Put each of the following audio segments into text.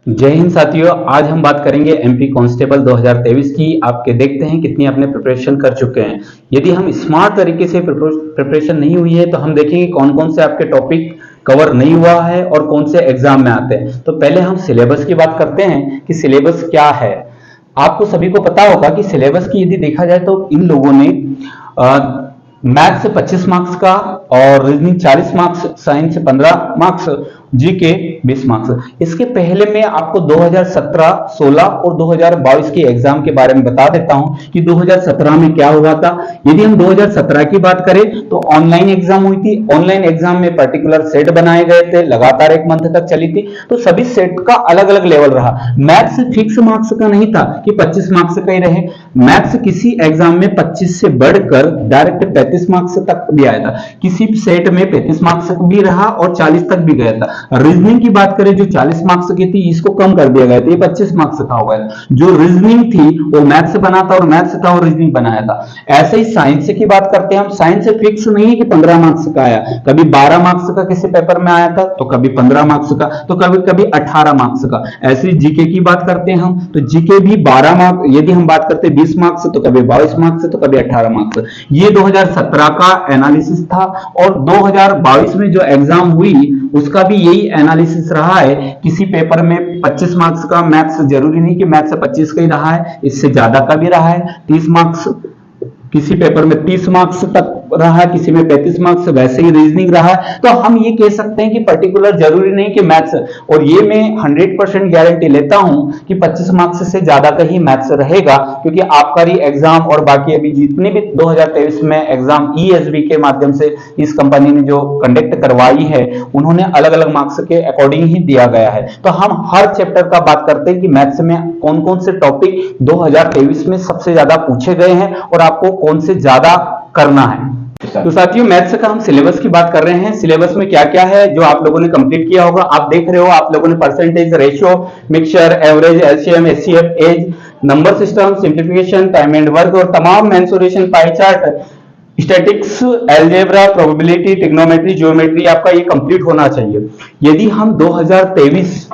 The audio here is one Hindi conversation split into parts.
जय हिंद साथियों। आज हम बात करेंगे एमपी कांस्टेबल 2023 की। आपके देखते हैं कितनी आपने प्रिपरेशन कर चुके हैं। यदि हम स्मार्ट तरीके से प्रिपरेशन नहीं हुई है तो हम देखेंगे कौन कौन से आपके टॉपिक कवर नहीं हुआ है और कौन से एग्जाम में आते हैं। तो पहले हम सिलेबस की बात करते हैं कि सिलेबस क्या है। आपको सभी को पता होगा कि सिलेबस की यदि देखा जाए तो इन लोगों ने मैथ से 25 मार्क्स का और रीजनिंग 40 मार्क्स, साइंस से 15 मार्क्स, जीके 20 मार्क्स। इसके पहले मैं आपको 2017, 16 और 2022 के एग्जाम के बारे में बता देता हूं कि 2017 में क्या हुआ था। यदि हम 2017 की बात करें तो ऑनलाइन एग्जाम हुई थी। ऑनलाइन एग्जाम में पर्टिकुलर सेट बनाए गए थे, लगातार 1 मंथ तक चली थी। तो सभी सेट का अलग अलग लेवल रहा। मैथ्स फिक्स मार्क्स का नहीं था कि 25 मार्क्स का ही रहे। मैथ्स किसी एग्जाम में 25 से बढ़कर डायरेक्ट 35 मार्क्स तक भी आया था, किसी सेट में 35 मार्क्स तक भी रहा और 40 तक भी गया था। रीजनिंग की बात करें जो 40 मार्क्स की थी, इसको कम कर दिया गया था, ये 25 मार्क्स का हो गया। जो रीजनिंग थी वो मैथ्स बना था और मैथ्स था और रीजनिंग बनाया था। ऐसे ही साइंस की बात करते हैं हम। साइंस से फिक्स नहीं है कि 15 मार्क्स का आया, कभी 12 मार्क्स का किसी पेपर में आया था, तो कभी 15 मार्क्स का, तो कभी कभी 18 मार्क्स का। ऐसे जीके की बात करते हैं हम, तो जीके भी 12 मार्क्स, यदि हम बात करते हैं 20 मार्क्स तो कभी 22 मार्क्स तो कभी 18 मार्क्स। ये 2017 का एनालिसिस था और 2022 में जो एग्जाम हुई उसका भी यही एनालिसिस रहा है। किसी पेपर में 25 मार्क्स का मैथ्स, जरूरी नहीं कि मैथ्स 25 का ही रहा है, इससे ज्यादा का भी रहा है। 30 मार्क्स, किसी पेपर में 30 मार्क्स तक रहा, किसी में 35 मार्क्स, वैसे ही रीजनिंग रहा। तो हम ये कह सकते हैं कि पर्टिकुलर जरूरी नहीं कि मैथ्स, और ये मैं 100% गारंटी लेता हूं कि 25 मार्क्स से ज्यादा का ही मैथ्स रहेगा, क्योंकि आबकारी एग्जाम और बाकी अभी जितने भी 2023 में एग्जाम ईएसबी के माध्यम से इस कंपनी ने जो कंडक्ट करवाई है, उन्होंने अलग अलग मार्क्स के अकॉर्डिंग ही दिया गया है। तो हम हर चैप्टर का बात करते हैं कि मैथ्स में कौन कौन से टॉपिक 2023 में सबसे ज्यादा पूछे गए हैं और आपको कौन से ज्यादा करना है। तो साथियों, मैथ्स का हम सिलेबस की बात कर रहे हैं। सिलेबस में क्या क्या है जो आप लोगों ने कंप्लीट किया होगा, आप देख रहे हो। आप लोगों ने percentage, ratio, mixture, average, LCM, HCF, age, number system, simplification, time and work और तमाम mensuration, pie chart, statics, algebra, probability, trigonometry, geometry आपका ये कंप्लीट होना चाहिए। यदि हम 2023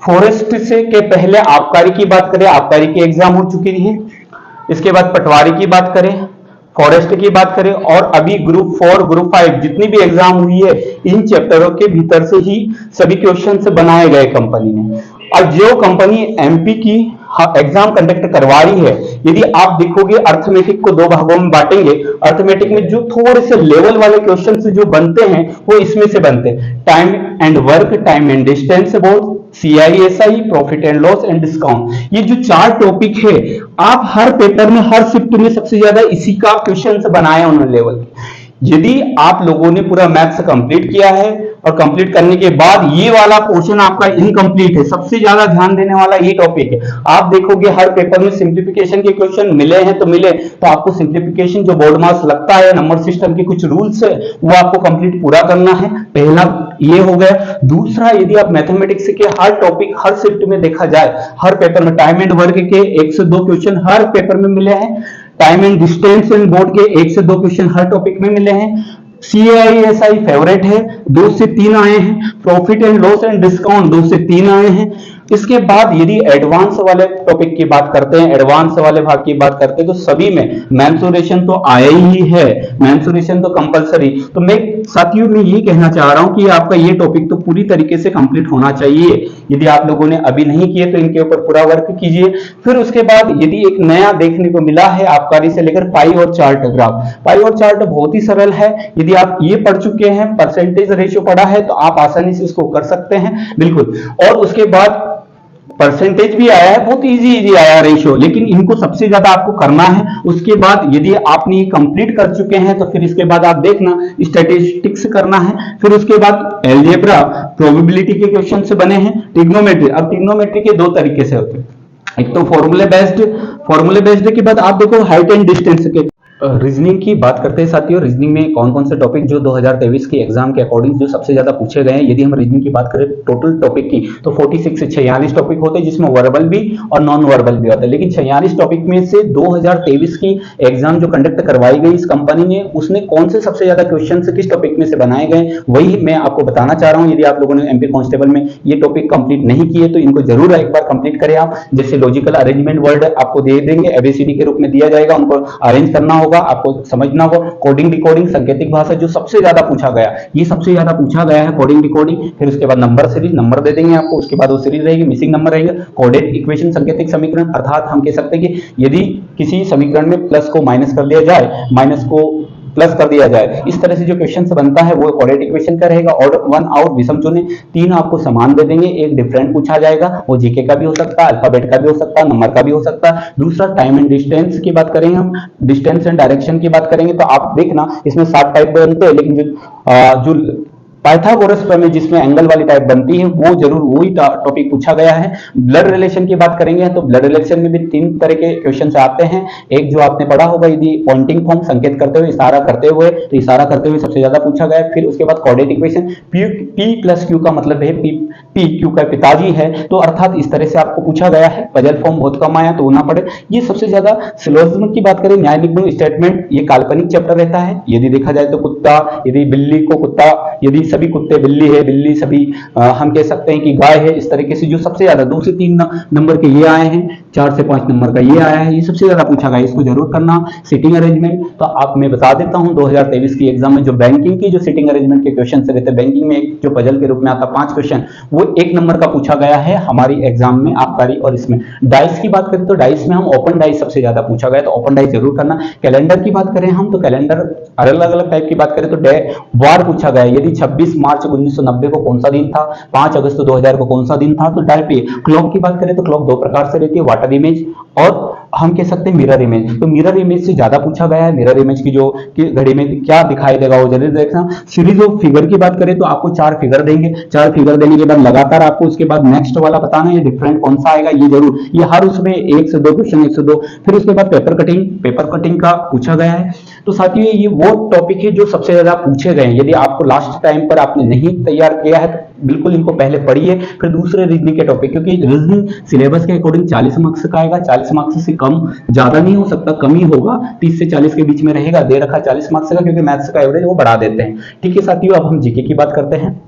फॉरेस्ट से के पहले आबकारी की बात करें, आबकारी की एग्जाम हो चुकी है। इसके बाद पटवारी की बात करें, फॉरेस्ट की बात करें, और अभी ग्रुप 4, ग्रुप 5 जितनी भी एग्जाम हुई है, इन चैप्टरों के भीतर से ही सभी क्वेश्चन बनाए गए कंपनी ने। और जो कंपनी एमपी की एग्जाम कंडक्ट करवा रही है, यदि आप देखोगे अर्थमेटिक को 2 भागों में बांटेंगे। अर्थमेटिक में जो थोड़े से लेवल वाले क्वेश्चन जो बनते हैं वो इसमें से बनते हैं। Time and work, time and distance, board, CISI, profit and loss and discount, ये जो 4 टॉपिक है, आप हर पेपर में, हर शिफ्ट में सबसे ज्यादा इसी का क्वेश्चन बनाया उन्होंने लेवल के। यदि आप लोगों ने पूरा मैथ्स कंप्लीट किया है और कंप्लीट करने के बाद ये वाला पोर्शन आपका इनकम्प्लीट है, सबसे ज्यादा ध्यान देने वाला ये टॉपिक है। आप देखोगे हर पेपर में सिंप्लीफिकेशन के क्वेश्चन मिले हैं तो मिले, तो आपको सिंप्लीफिकेशन जो बोर्ड मार्क्स लगता है, नंबर सिस्टम के कुछ रूल्स है, वो आपको कंप्लीट पूरा करना है। पहला ये हो गया। दूसरा, यदि आप मैथमेटिक्स के हर टॉपिक, हर शिफ्ट में देखा जाए, हर पेपर में टाइम एंड वर्क के 1 से 2 क्वेश्चन हर पेपर में मिले हैं। Time and distance and board के 1 से 2 क्वेश्चन हर टॉपिक में मिले हैं। CISI फेवरेट है, 2 से 3 आए हैं। Profit and loss and discount 2 से 3 आए हैं। इसके बाद यदि एडवांस वाले टॉपिक की बात करते हैं, एडवांस वाले भाग की बात करते हैं, तो सभी में मेंसुरेशन तो आया ही है, मेंसुरेशन तो कंपलसरी। तो मैं साथियों में ये कहना चाह रहा हूं कि आपका ये टॉपिक तो पूरी तरीके से कंप्लीट होना चाहिए। यदि आप लोगों ने अभी नहीं किए तो इनके ऊपर पूरा वर्क कीजिए। फिर उसके बाद यदि एक नया देखने को मिला है आबकारी से लेकर, पाई और चार्ट ग्राफ। पाई और चार्ट बहुत ही सरल है। यदि आप ये पढ़ चुके हैं, परसेंटेज रेशियो पढ़ा है, तो आप आसानी से इसको कर सकते हैं, बिल्कुल। और उसके बाद परसेंटेज भी आया है, बहुत इजी आया रेशियो, लेकिन इनको सबसे ज्यादा आपको करना है। उसके बाद यदि आपने कंप्लीट कर चुके हैं तो फिर इसके बाद आप देखना स्टैटिस्टिक्स करना है। फिर उसके बाद अलजेब्रा, प्रोबेबिलिटी के क्वेश्चन से बने हैं। ट्रिग्नोमेट्री, अब ट्रिग्नोमेट्री के 2 तरीके से होते हैं। एक तो फॉर्मूले बेस्ड के बाद आप देखो हाइट एंड डिस्टेंस के, रीजनिंग की बात करते हैं साथियों। रीजनिंग में कौन कौन से टॉपिक जो 2023 के एग्जाम के अकॉर्डिंग जो सबसे ज्यादा पूछे गए हैं। यदि हम रीजनिंग की बात करें टोटल टॉपिक की तो 46 से 46 टॉपिक होते हैं, जिसमें वर्बल भी और नॉन वर्बल भी होता है। लेकिन 46 टॉपिक में से 2023 की एग्जाम जो कंडक्ट करवाई गई इस कंपनी ने, उसने कौन से सबसे ज्यादा क्वेश्चन किस टॉपिक में से बनाए गए, वही मैं आपको बताना चाह रहा हूं। यदि आप लोगों ने एमपी कांस्टेबल में ये टॉपिक कंप्लीट नहीं किए तो इनको जरूर एक बार कंप्लीट करें आप। जैसे लॉजिकल अरेंजमेंट वर्ड आपको दे देंगे, एबीसीडी के रूप में दिया जाएगा, उनको अरेंज करना होगा, आपको समझना होगा। कोडिंग डिकोडिंग सांकेतिक भाषा जो सबसे ज्यादा पूछा गया, ये सबसे ज्यादा पूछा गया है कोडिंग डिकोडिंग। फिर उसके बाद नंबर सीरीज, नंबर दे देंगे आपको, उसके बाद वो सीरीज रहेगी, मिसिंग नंबर रहेगा, कोडेड इक्वेशन सांकेतिक समीकरण, अर्थात हम कह सकते हैं कि यदि किसी समीकरण में प्लस को माइनस कर दिया जाए, माइनस को प्लस कर दिया जाए, इस तरह से जो क्वेश्चन बनता है वो कोडेड इक्वेशन का रहेगा। और 1 आउट विषम चुने, 3 आपको समान दे देंगे, एक डिफरेंट पूछा जाएगा, वो जीके का भी हो सकता है, अल्फाबेट का भी हो सकता है, नंबर का भी हो सकता है। दूसरा टाइम एंड डिस्टेंस की बात करेंगे, हम डिस्टेंस एंड डायरेक्शन की बात करेंगे तो आप देखना इसमें 7 टाइप बनते हैं, लेकिन जो पाइथागोरस प्रमेय जिसमें एंगल वाली टाइप बनती है वो जरूर वही टॉपिक पूछा गया है। ब्लड रिलेशन की बात करेंगे तो ब्लड रिलेशन में भी 3 तरह के क्वेश्चन आते हैं। एक जो आपने पढ़ा होगा, यदि पॉइंटिंग फॉर्म संकेत करते हुए, इशारा करते हुए, तो इशारा करते हुए सबसे ज्यादा पूछा गया है। फिर उसके बाद coded equation, P plus Q का मतलब है पी क्यू का पिताजी है, तो अर्थात इस तरह से आपको पूछा गया है। पजल फॉर्म बहुत कम आया तो वो ना पड़े। ये सबसे ज्यादा सिलोजिज्म की बात करें, न्याय निगम स्टेटमेंट, ये काल्पनिक चैप्टर रहता है। यदि देखा जाए तो कुत्ता, यदि बिल्ली को कुत्ता, यदि सभी कुत्ते बिल्ली है, बिल्ली सभी हम कह सकते हैं कि गाय है, इस तरीके से जो सबसे ज्यादा 2 से 3 नंबर के ये आए हैं, 4 से 5 नंबर का ये आया है, ये सबसे ज्यादा पूछा गया, इसको जरूर करना। सिटिंग अरेंजमेंट तो आप मैं बता देता हूं 2023 की एग्जाम में जो बैंकिंग की जो सिटिंग अरेंजमेंट के क्वेश्चन रहते हैं, बैंकिंग में एक जो पजल के रूप में आता 5 क्वेश्चन, वो 1 नंबर का पूछा गया है हमारी एग्जाम में आबकारी। और इसमें डाइस की बात करें तो डाइस में हम ओपन डाइस सबसे ज्यादा पूछा गया, तो ओपन डाइस जरूर करना। कैलेंडर की बात करें हम तो कैलेंडर अलग अलग टाइप की बात करें तो डे वार पूछा गया, यदि 26 मार्च 1990 को कौन सा दिन था, 5 अगस्त 2000 को कौन सा दिन था, तो डायल पे। क्लॉक की बात करें तो क्लॉक 2 प्रकार से रहती है, वाटर इमेज और हम कह सकते हैं मिरर इमेज। तो मिरर इमेज से ज्यादा पूछा गया है। मिरर इमेज की जो कि घड़ी में क्या दिखाई देगा वो जरूर देखना। सीरीज ऑफ फिगर की बात करें तो आपको 4 फिगर देंगे, 4 फिगर देने के बाद लगातार आपको उसके बाद नेक्स्ट वाला बताना है, डिफरेंट कौन सा आएगा ये जरूर, ये हर उसमें 1 से 2 क्वेश्चन, 1 से 2। फिर उसके बाद पेपर कटिंग का पूछा गया है। तो साथियों ये वो टॉपिक है जो सबसे ज्यादा पूछे गए हैं। यदि आपको लास्ट टाइम पर आपने नहीं तैयार किया है तो बिल्कुल इनको पहले पढ़िए, फिर दूसरे रीजनिंग के टॉपिक, क्योंकि रीजनिंग सिलेबस के अकॉर्डिंग 40 मार्क्स का आएगा। 40 मार्क्स से कम ज्यादा नहीं हो सकता, कम ही होगा, 30 से 40 के बीच में रहेगा, दे रखा 40 मार्क्स का, क्योंकि मैथ्स का एवरेज वो बढ़ा देते हैं। ठीक है साथियों, अब हम जीके की बात करते हैं।